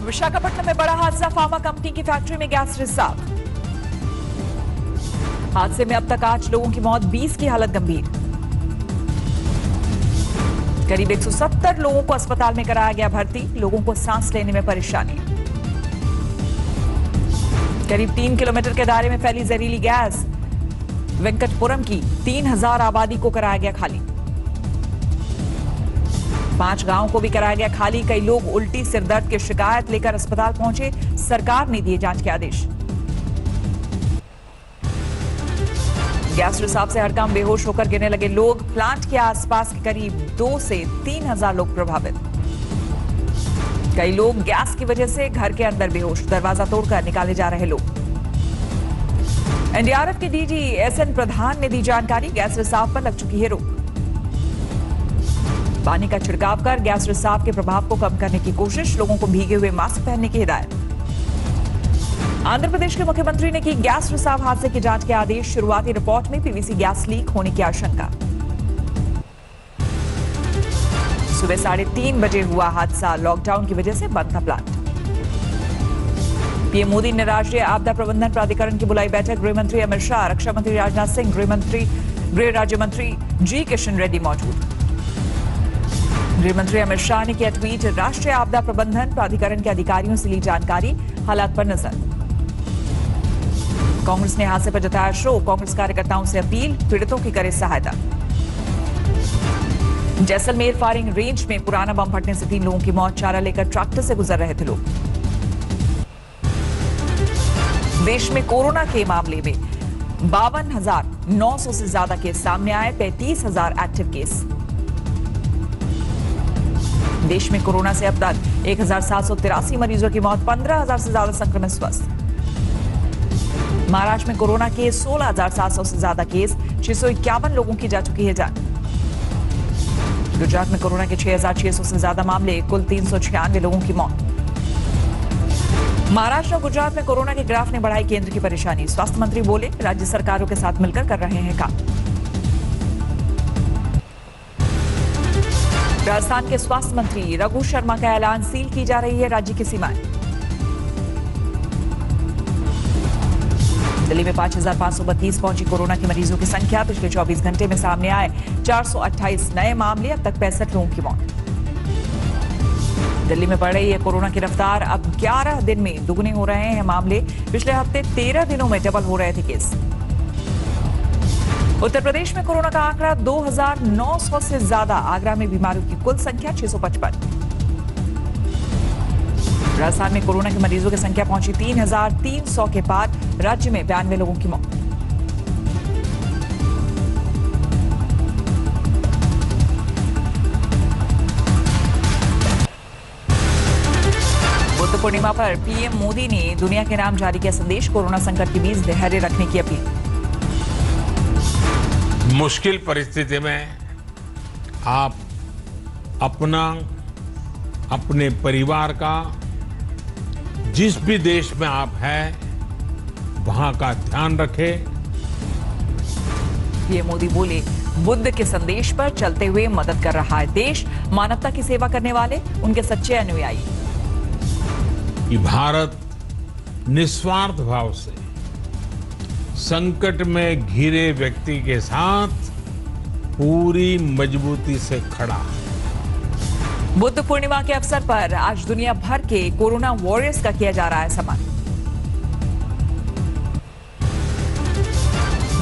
विशाखापट्टनम में बड़ा हादसा, फार्मा कंपनी की फैक्ट्री में गैस रिसाव। हादसे में अब तक 8 लोगों की मौत, 20 की हालत गंभीर। करीब 170 लोगों को अस्पताल में कराया गया भर्ती, लोगों को सांस लेने में परेशानी। करीब 3 किलोमीटर के दायरे में फैली जहरीली गैस, वेंकटपुरम की 3000 आबादी को कराया गया खाली। 5 गांवों को भी कराया गया खाली। कई लोग उल्टी, सिरदर्द की शिकायत लेकर अस्पताल पहुंचे, सरकार ने दिए जांच के आदेश। गैस रिसाव से हड़कंप, बेहोश होकर गिरने लगे लोग। प्लांट के आसपास के करीब 2 से 3000 लोग प्रभावित। कई लोग गैस की वजह से घर के अंदर बेहोश, दरवाजा तोड़कर निकाले जा रहे लोग। एनडीआरएफ के डीजी एसएन प्रधान ने दी जानकारी, गैस रिसाव पर लग चुकी है रोक। पानी का छिड़काव कर गैस रिसाव के प्रभाव को कम करने की कोशिश, लोगों को भीगे हुए मास्क पहनने की हिदायत। आंध्र प्रदेश के मुख्यमंत्री ने की गैस रिसाव हादसे की जांच के आदेश। शुरुआती रिपोर्ट में पीवीसी गैस लीक होने की आशंका। सुबह 3:30 बजे हुआ हादसा, लॉकडाउन की वजह से बंद था प्लांट। पीएम मोदी ने राष्ट्रीय आपदा प्रबंधन प्राधिकरण की बुलाई बैठक, गृहमंत्री अमित शाह, रक्षा मंत्री राजनाथ सिंह, गृह राज्य मंत्री जी किशन रेड्डी मौजूद। गृहमंत्री अमित शाह ने किया ट्वीट, राष्ट्रीय आपदा प्रबंधन प्राधिकरण के अधिकारियों से ली जानकारी, हालात पर नजर। कांग्रेस ने हादसे पर जताया शोक, कांग्रेस कार्यकर्ताओं से अपील, पीड़ितों की करे सहायता। जैसलमेर फायरिंग रेंज में पुराना बम फटने से 3 लोगों की मौत, चारा लेकर ट्रैक्टर से गुजर रहे थे लोग। देश में कोरोना के मामले में 52,900 से ज्यादा केस सामने आए, 35,000 एक्टिव केस। देश में कोरोना से अब तक 1783 मरीजों की मौत, 15,000 से ज्यादा संक्रमित स्वस्थ। महाराष्ट्र में कोरोना के 16,700 से ज्यादा केस, 651 लोगों की जा चुकी है जान। गुजरात में कोरोना के 6,600 से ज्यादा मामले, कुल 396 लोगों की मौत। महाराष्ट्र और गुजरात में कोरोना के ग्राफ ने बढ़ाई केंद्र की परेशानी। स्वास्थ्य मंत्री बोले, राज्य सरकारों के साथ मिलकर कर रहे हैं काम। राजस्थान के स्वास्थ्य मंत्री रघु शर्मा का ऐलान, सील की जा रही है राज्य की सीमाएं। दिल्ली में 5,532 पहुंची कोरोना के मरीजों की संख्या, पिछले 24 घंटे में सामने आए 428 नए मामले, अब तक 65 लोगों की मौत। दिल्ली में बढ़ रही है कोरोना की रफ्तार, अब 11 दिन में दुगने हो रहे हैं मामले, पिछले हफ्ते 13 दिनों में डबल हो रहे थे केस। उत्तर प्रदेश में कोरोना का आंकड़ा 2,900 से ज्यादा, आगरा में बीमारों की कुल संख्या 655। राजस्थान में कोरोना के मरीजों की संख्या पहुंची 3,300 के पार, राज्य में 92 लोगों की मौत। बुद्ध पूर्णिमा पर पीएम मोदी ने दुनिया के नाम जारी किया संदेश, कोरोना संकट के बीच धैर्य रखने की अपील। मुश्किल परिस्थिति में आप अपना, अपने परिवार का, जिस भी देश में आप हैं वहां का ध्यान रखें। पीएम मोदी बोले, बुद्ध के संदेश पर चलते हुए मदद कर रहा है देश, मानवता की सेवा करने वाले उनके सच्चे अनुयायी। कि भारत निस्वार्थ भाव से संकट में घिरे व्यक्ति के साथ पूरी मजबूती से खड़ा है। बुद्ध पूर्णिमा के अवसर पर आज दुनिया भर के कोरोना वॉरियर्स का किया जा रहा है सम्मान।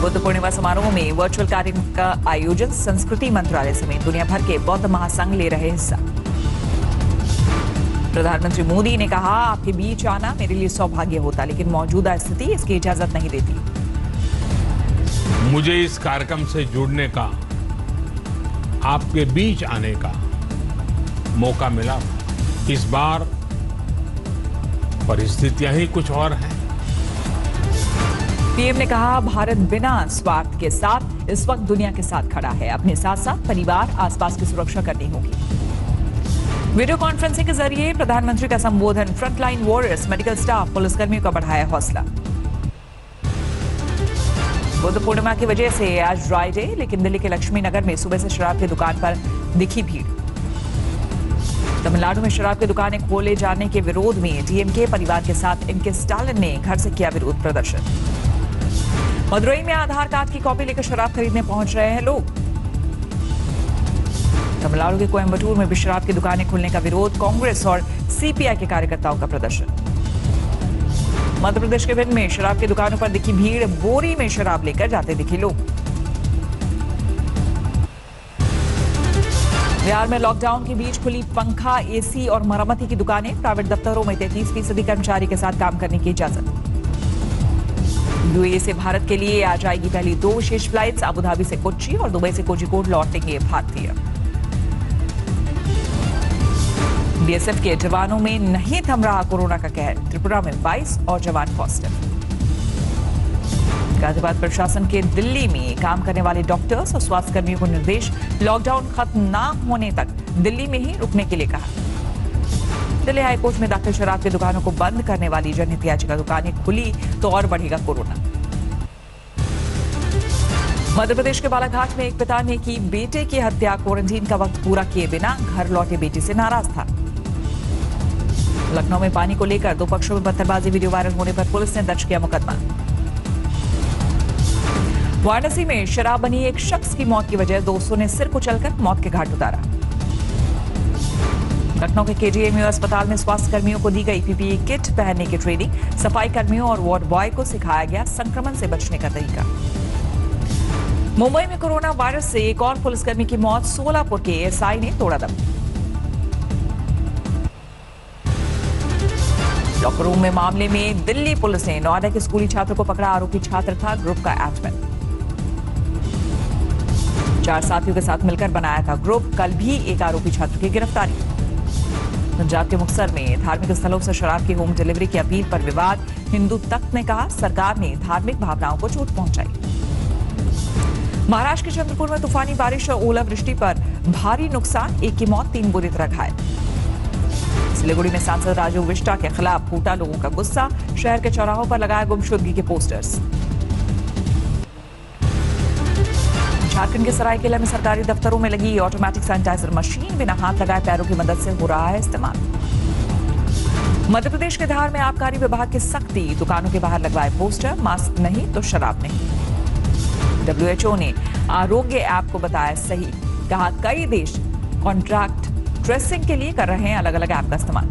बुद्ध पूर्णिमा समारोह में वर्चुअल कार्यक्रम का आयोजन संस्कृति मंत्रालय समेत दुनिया भर के बौद्ध महासंघ ले रहे हिस्सा। प्रधानमंत्री मोदी ने कहा, आपके बीच आना मेरे लिए सौभाग्य होता, लेकिन मौजूदा स्थिति इसकी इजाजत नहीं देती। मुझे इस कार्यक्रम से जुड़ने का, आपके बीच आने का मौका मिला। इस बार परिस्थितियां ही कुछ और हैं। पीएम ने कहा, भारत बिना स्वार्थ के साथ इस वक्त दुनिया के साथ खड़ा है। अपने साथ साथ परिवार, आसपास की सुरक्षा करनी होगी। वीडियो कॉन्फ्रेंसिंग के जरिए प्रधानमंत्री का संबोधन, फ्रंटलाइन वॉरियर्स, मेडिकल स्टाफ, पुलिसकर्मियों का बढ़ाया हौसला। बुद्ध पूर्णिमा की वजह से आज ड्राई डे, लेकिन दिल्ली के लक्ष्मी नगर में सुबह से शराब की दुकान पर दिखी भीड़। तमिलनाडु में शराब की दुकानें खोले जाने के विरोध में डीएमके परिवार के साथ एमके स्टालिन ने घर से किया विरोध प्रदर्शन। मदुरई में आधार कार्ड की कॉपी लेकर शराब खरीदने पहुंच रहे हैं लोग। तमिलनाडु के कोयम्बटूर में भी शराब की दुकानें खुलने का विरोध, कांग्रेस और सीपीआई के कार्यकर्ताओं का प्रदर्शन। मध्य प्रदेश के भिंड में शराब की दुकानों पर दिखी भीड़, बोरी में शराब लेकर जाते दिखे लोग। बिहार में लॉकडाउन के बीच खुली पंखा, एसी और मरम्मती की दुकानें, प्राइवेट दफ्तरों में 33% कर्मचारी के साथ काम करने की इजाजत। यूएई से भारत के लिए आ जाएगी पहली 2 विशेष फ्लाइट्स, अबुधाबी से कोच्चि और दुबई से कोझिकोड लौटेंगे भारतीय। बीएसएफ के जवानों में नहीं थम रहा कोरोना का कहर, त्रिपुरा में 22 और जवान पॉजिटिव। गाजियाबाद प्रशासन के दिल्ली में काम करने वाले डॉक्टर्स और स्वास्थ्य कर्मियों को निर्देश, लॉकडाउन खत्म ना होने तक दिल्ली में ही रुकने के लिए कहा। दिल्ली हाईकोर्ट में दाखिल शराब की दुकानों को बंद करने वाली जनहित याचिका दुकानें खुली तो और बढ़ेगा कोरोना। मध्य प्रदेश के बालाघाट में एक पिता ने की बेटे की हत्या, क्वारंटीन का वक्त पूरा किए बिना घर लौटे बेटे से नाराज था। लखनऊ में पानी को लेकर 2 पक्षों में पत्थरबाजी, वीडियो वायरल होने पर पुलिस ने दर्ज किया मुकदमा। वाराणसी में शराब बनी एक शख्स की मौत की वजह, दोस्तों ने सिर कुचलकर मौत के घाट उतारा। लखनऊ के केजीएमयू अस्पताल में स्वास्थ्य कर्मियों को दी गई पीपीई किट पहनने की ट्रेनिंग, सफाई कर्मियों और वार्ड बॉय को सिखाया गया संक्रमण से बचने का तरीका। मुंबई में कोरोना वायरस से एक और पुलिसकर्मी की मौत, सोलापुर के एएसआई ने तोड़ा दम। लॉकर रूम में मामले में दिल्ली पुलिस ने नोएडा के स्कूली छात्र को पकड़ा, आरोपी छात्र था ग्रुप का एडमिन। 4 साथियों के साथ मिलकर बनाया था ग्रुप, कल भी एक आरोपी छात्र की गिरफ्तारी। पंजाब के मुक्तसर में धार्मिक स्थलों से शराब की होम डिलीवरी की अपील पर विवाद, हिंदू तख्त ने कहा सरकार ने धार्मिक भावनाओं को चोट पहुंचाई। महाराष्ट्र के चंद्रपुर में तूफानी बारिश और ओलावृष्टि पर भारी नुकसान, 1 की मौत, 3 बुरी तरह घायल। सिलीगुड़ी में सांसद राजू विष्टा के खिलाफ फूटा लोगों का गुस्सा, शहर के चौराहों पर लगाए गुमशुदगी के पोस्टर्स। झारखंड के सरायकेला में सरकारी दफ्तरों में लगी ऑटोमेटिक सैनिटाइजर मशीन, बिना हाथ लगाए पैरों की मदद से हो रहा है इस्तेमाल। मध्य प्रदेश के धार में आबकारी विभाग की सख्ती, दुकानों के बाहर लगवाए पोस्टर, मास्क नहीं तो शराब नहीं। WHO ने आरोग्य ऐप को बताया सही, कहा कई देश कॉन्ट्रैक्ट ट्रेसिंग के लिए कर रहे हैं अलग अलग ऐप का इस्तेमाल।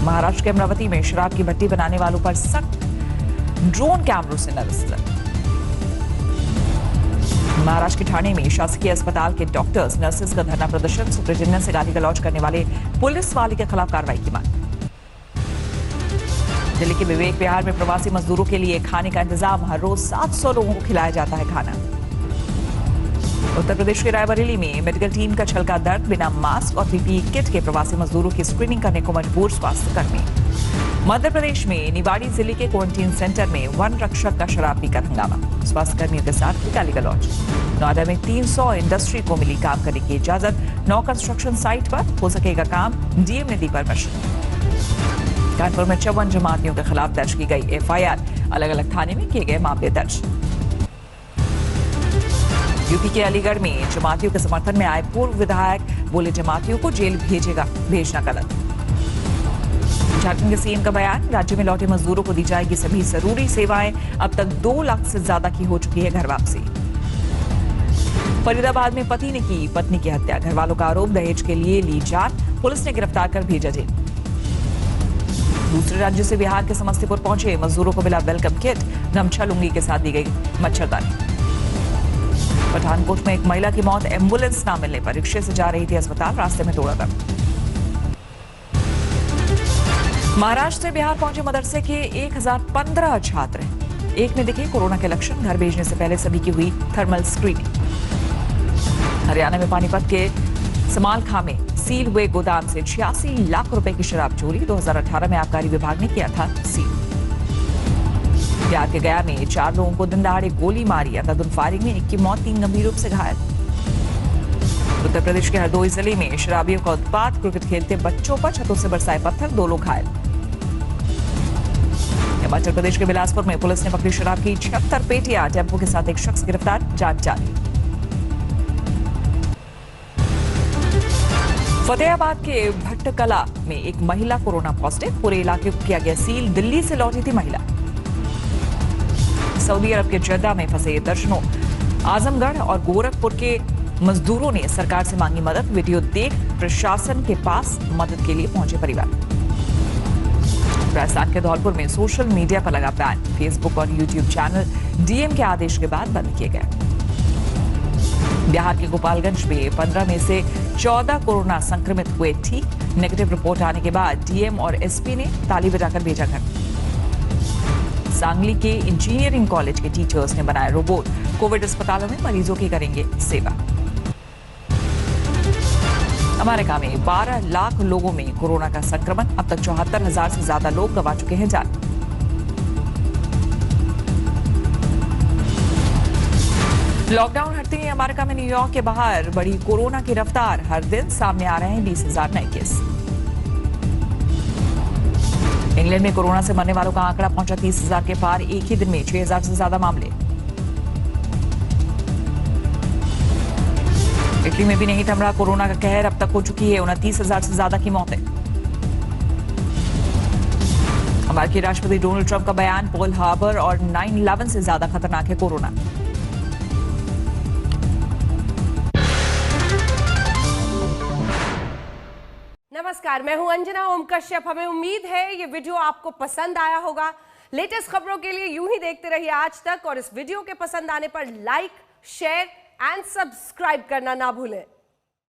महाराष्ट्र के अमरावती में शराब की भट्टी बनाने वालों पर सख्त, ड्रोन कैमरों से नजर। महाराष्ट्र के ठाणे में शासकीय अस्पताल के डॉक्टर्स नर्सेस का धरना प्रदर्शन, सुपरिटेंडेंट से गाली गलौज करने वाले पुलिस वाले के खिलाफ कार्रवाई की मांग। दिल्ली के विवेक विहार में प्रवासी मजदूरों के लिए खाने का इंतजाम, हर रोज 700 लोगों को खिलाया जाता है खाना। उत्तर प्रदेश के रायबरेली में मेडिकल टीम का छलका दर्द, बिना मास्क और पीपीई किट के प्रवासी मजदूरों की स्क्रीनिंग करने को मजबूर स्वास्थ्य कर्मी। मध्य प्रदेश में निवाड़ी जिले के क्वारंटीन सेंटर में वन रक्षक का शराब पीकर हंगामा, स्वास्थ्य कर्मियों के साथ गाली गलौज। नोएडा में 300 इंडस्ट्री को मिली काम करने की इजाजत, 9 कंस्ट्रक्शन साइट पर हो सकेगा काम, डीएम ने दी परमिशन। कानपुर में 54 जमातियों के खिलाफ दर्ज की गई एफआईआर, अलग अलग थाने में किए गए मामले दर्ज। यूपी के अलीगढ़ में जमातियों के समर्थन में आए पूर्व विधायक बोले जमातियों को जेल भेजना गलत। झारखंड के सीएम का बयान, राज्य में लौटे मजदूरों को दी जाएगी सभी जरूरी सेवाएं, अब तक 2 लाख से ज्यादा की हो चुकी है घर वापसी। फरीदाबाद में पति ने की पत्नी की हत्या, घर वालों का आरोप दहेज के लिए ली जान, पुलिस ने गिरफ्तार कर भेजा जेल। दूसरे राज्यों से बिहार के समस्तीपुर पहुंचे मजदूरों को मिला वेलकम किट, गमछा लुंगी के साथ दी गई मच्छरदानी। पठानकोट में एक महिला की मौत, एम्बुलेंस न मिलने पर रिक्शे से जा रही थी अस्पताल, रास्ते में तोड़ा दम। महाराष्ट्र से बिहार पहुंचे मदरसे के 1015 छात्र, एक में दिखे कोरोना के लक्षण, घर भेजने से पहले सभी की हुई थर्मल स्क्रीनिंग। हरियाणा में पानीपत के समालखा में सील हुए गोदाम से 86 लाख रुपए की शराब चोरी, 2018 में आबकारी विभाग ने किया था सील। बिहार के गया में 4 लोगों को दिन दहाड़े गोली मारी, अंधाधुंध फायरिंग में 1 की मौत, 3 गंभीर रूप से घायल। उत्तर प्रदेश के हरदोई जिले में शराबियों का उत्पात, क्रिकेट खेलते बच्चों पर छतों से बरसाए पत्थर, 2 लोग घायल। हिमाचल प्रदेश के बिलासपुर में पुलिस ने पकड़ी शराब की 76 पेटियां, टेम्पो के साथ एक शख्स गिरफ्तार, जांच जारी। फतेहाबाद के भट्टकला में एक महिला कोरोना पॉजिटिव, पूरे इलाके को किया गया सील। दिल्ली से लौटी थी महिला। सऊदी अरब के जद्दा में फंसे दर्जनों आजमगढ़ और गोरखपुर के मजदूरों ने सरकार से मांगी मदद। वीडियो देख प्रशासन के पास मदद के लिए पहुंचे परिवार। राजस्थान के धौलपुर में सोशल मीडिया पर लगा बैन। फेसबुक और यूट्यूब चैनल डीएम के आदेश के बाद बंद किए गए। बिहार के गोपालगंज में 15 में से 14 कोरोना संक्रमित हुए ठीक। नेगेटिव रिपोर्ट आने के बाद डीएम और एसपी ने ताली बजाकर भेजा घर। सांगली के इंजीनियरिंग कॉलेज के टीचर्स ने बनाया रोबोट। कोविड अस्पतालों में मरीजों की करेंगे सेवा। अमेरिका में 12 लाख लोगों में कोरोना का संक्रमण। अब तक 74,000 से ज्यादा लोग गंवा चुके हैं जान। लॉकडाउन हटते ही अमेरिका में न्यूयॉर्क के बाहर बढ़ी कोरोना की रफ्तार। हर दिन सामने आ रहे हैं 20,000 नए केस। इंग्लैंड में कोरोना से मरने वालों का आंकड़ा पहुंचा 30,000 के पार। एक ही दिन में 6,000 से ज्यादा मामले। इटली में भी नहीं थम रहा कोरोना का कहर। अब तक हो चुकी है 29,000 से ज्यादा की मौतें। अमेरिकी राष्ट्रपति डोनाल्ड ट्रंप का बयान, पर्ल हार्बर और 9/11 से ज्यादा खतरनाक है कोरोना। नमस्कार, मैं हूं अंजना ओम कश्यप। हमें उम्मीद है ये वीडियो आपको पसंद आया होगा। लेटेस्ट खबरों के लिए यूं ही देखते रहिए आज तक, और इस वीडियो के पसंद आने पर लाइक, शेयर एंड सब्सक्राइब करना ना भूलें।